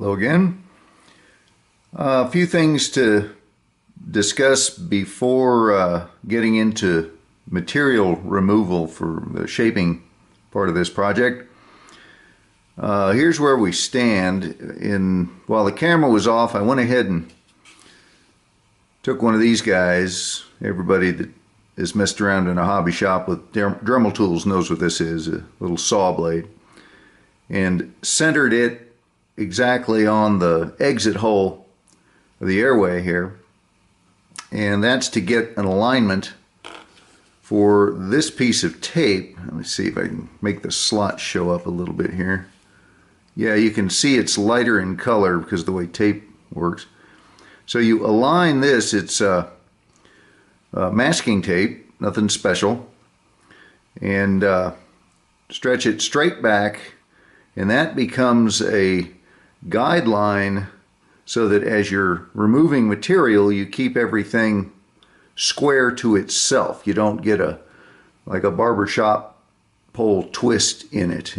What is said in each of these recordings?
Hello again. A few things to discuss before getting into material removal for the shaping part of this project. Here's where we stand. While the camera was off, I went ahead and took one of these guys. Everybody that has messed around in a hobby shop with Dremel tools knows what this is, a little saw blade, and centered it exactly on the exit hole of the airway here, and that's to get an alignment for this piece of tape. Let me see if I can make the slot show up a little bit here. Yeah, you can see it's lighter in color because of the way tape works. So you align this. It's masking tape, nothing special, and stretch it straight back, and that becomes a guideline so that as you're removing material, you keep everything square to itself. You don't get like a barbershop pole twist in it.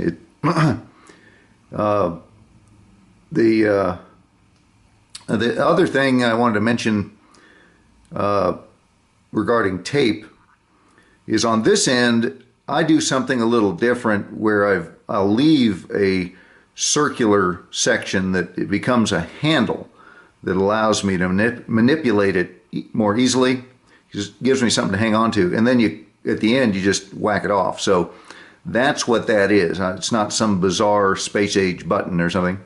The other thing I wanted to mention regarding tape is on this end, I do something a little different where I'll leave a circular section that it becomes a handle that allows me to manipulate it more easily. Just gives me something to hang on to, and then at the end you just whack it off. So that's what that is. It's not some bizarre space age button or something.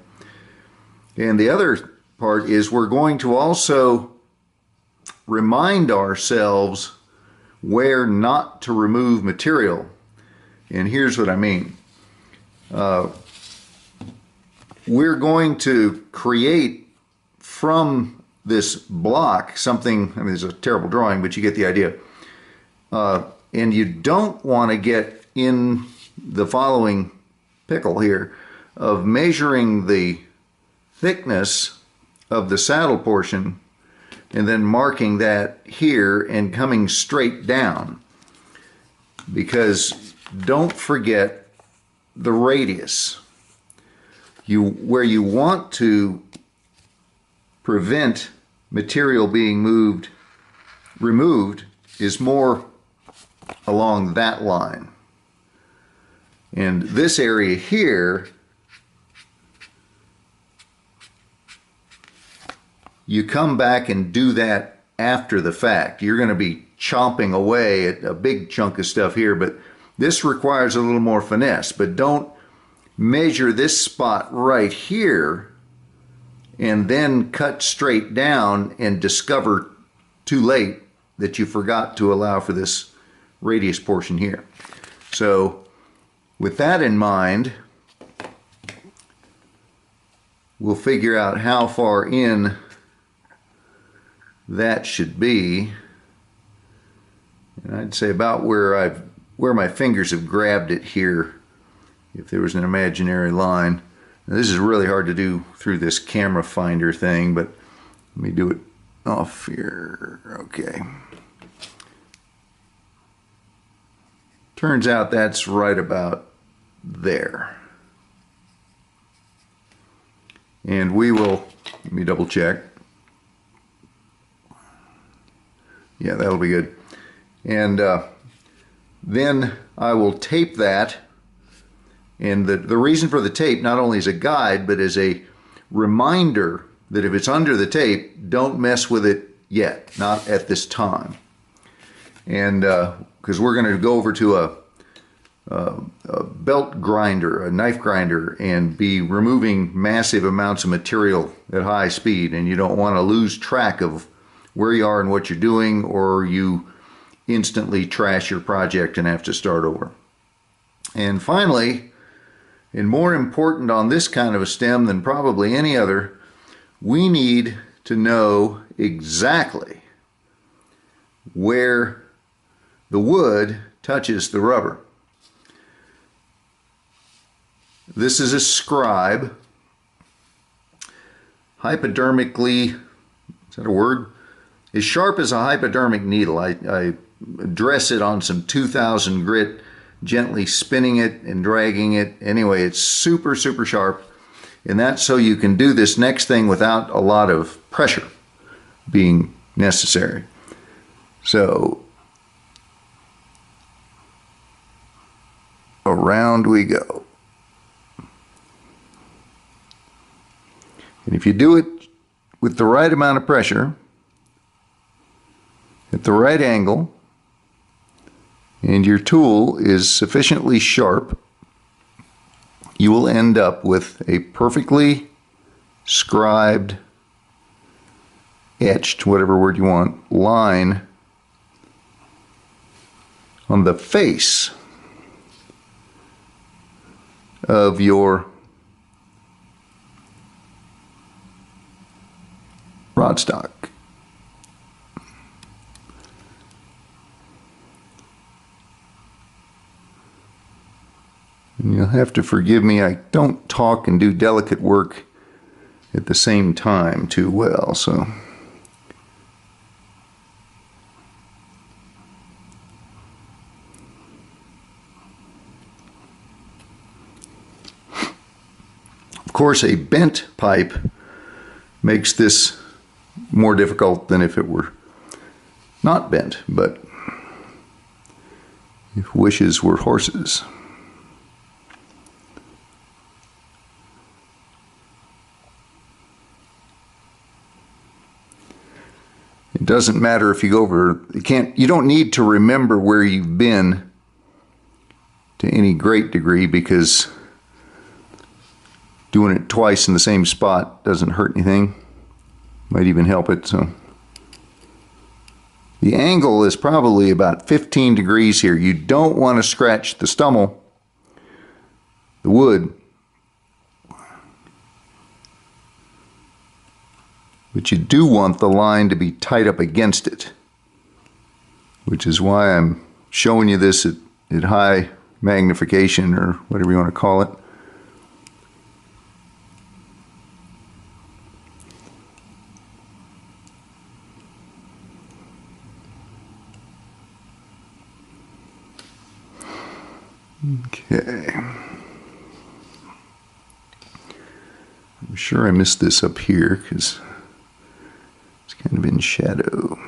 And the other part is we're going to also remind ourselves where not to remove material. And here's what I mean. We're going to create from this block something, I mean, it's a terrible drawing, but you get the idea. And you don't want to get in the following pickle here of measuring the thickness of the saddle portion and then marking that here and coming straight down. Because don't forget the radius. Where you want to prevent material being removed is more along that line. And this area here, you come back and do that after the fact. You're going to be chomping away at a big chunk of stuff here, but this requires a little more finesse. But don't measure this spot right here and then cut straight down and discover too late that you forgot to allow for this radius portion here. So with that in mind, we'll figure out how far in that should be. And I'd say about where my fingers have grabbed it here, if there was an imaginary line. Now, this is really hard to do through this camera finder thing, but let me do it off here. Okay. Turns out that's right about there. And we will, let me double check. Yeah, that'll be good. And then I will tape that. And the reason for the tape not only is a guide, but as a reminder that if it's under the tape, don't mess with it yet, not at this time. And because we're going to go over to a belt grinder, a knife grinder, and be removing massive amounts of material at high speed, and you don't want to lose track of where you are and what you're doing, or you instantly trash your project and have to start over. And finally, and more important on this kind of a stem than probably any other, we need to know exactly where the wood touches the rubber. This is a scribe, hypodermically, is that a word? As sharp as a hypodermic needle. I dress it on some 2000 grit, gently spinning it and dragging it. Anyway, it's super, super sharp. And that's so you can do this next thing without a lot of pressure being necessary. So around we go. And if you do it with the right amount of pressure, at the right angle, and your tool is sufficiently sharp, you will end up with a perfectly scribed, etched, whatever word you want, line on the face of your rod stock. And you'll have to forgive me, I don't talk and do delicate work at the same time too well, so. Of course, a bent pipe makes this more difficult than if it were not bent, but if wishes were horses. It doesn't matter if you go over, you don't need to remember where you've been to any great degree, because doing it twice in the same spot doesn't hurt anything. Might even help it. So the angle is probably about 15 degrees here. You don't want to scratch the stummel, the wood, but you do want the line to be tight up against it, which is why I'm showing you this at high magnification, or whatever you want to call it. Okay. I'm sure I missed this up here because it's kind of in shadow.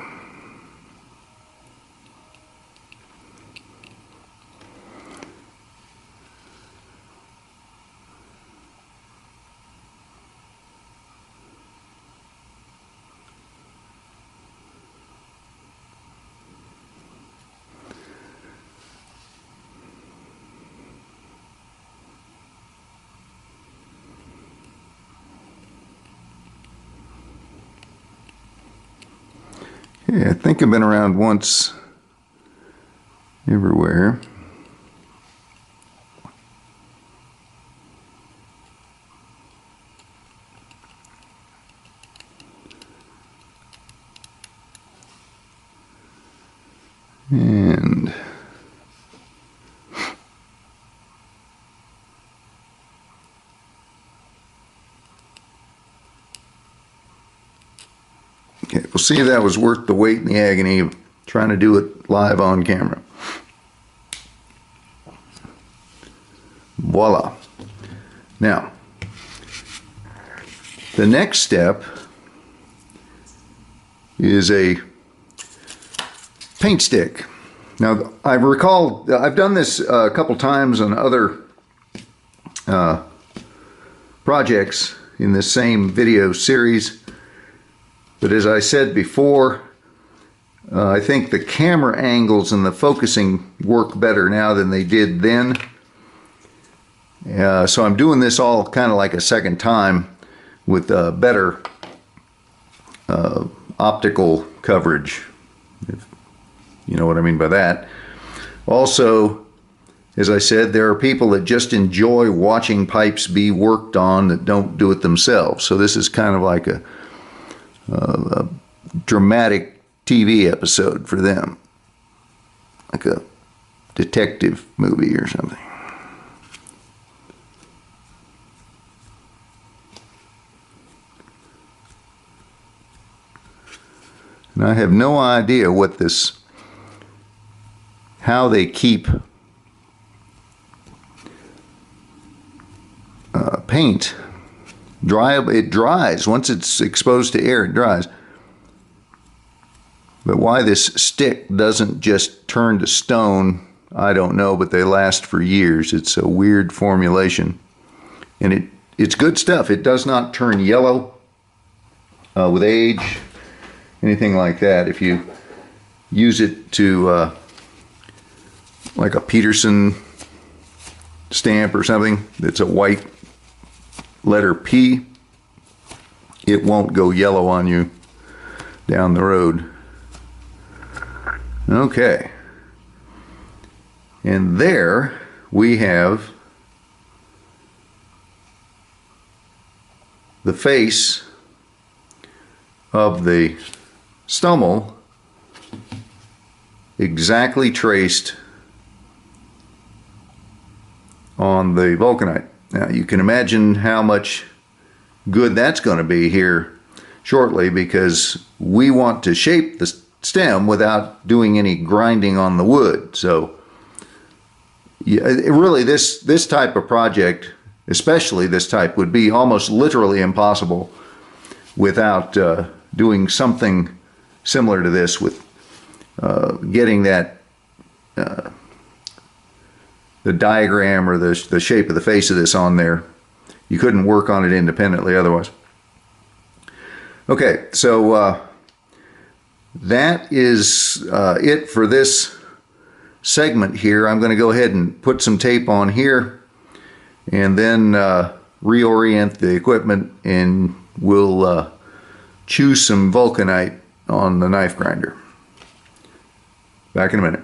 Yeah, I think I've been around once everywhere. And okay, we'll see if that was worth the wait and the agony of trying to do it live on camera. Voila. Now, the next step is a paint stick. Now, I recall I've done this a couple times on other projects in this same video series. But as I said before, I think the camera angles and the focusing work better now than they did then. So I'm doing this all kind of like a second time with better optical coverage, if you know what I mean by that. Also, as I said, there are people that just enjoy watching pipes be worked on that don't do it themselves. So this is kind of like a dramatic TV episode for them, like a detective movie or something. And I have no idea what this, how they keep paint It dries. Once it's exposed to air, it dries. But why this stick doesn't just turn to stone, I don't know, but they last for years. It's a weird formulation. And it's good stuff. It does not turn yellow with age, anything like that. If you use it to, like a Peterson stamp or something that's a white letter P, it won't go yellow on you down the road. Okay. And there we have the face of the stummel exactly traced on the vulcanite. Now you can imagine how much good that's going to be here shortly, because we want to shape the stem without doing any grinding on the wood. So yeah, really this type of project, especially this type, would be almost literally impossible without doing something similar to this, with getting that the diagram or the shape of the face of this on there. You couldn't work on it independently otherwise. Okay, so that is it for this segment here. I'm going to go ahead and put some tape on here and then reorient the equipment, and we'll choose some vulcanite on the knife grinder. Back in a minute.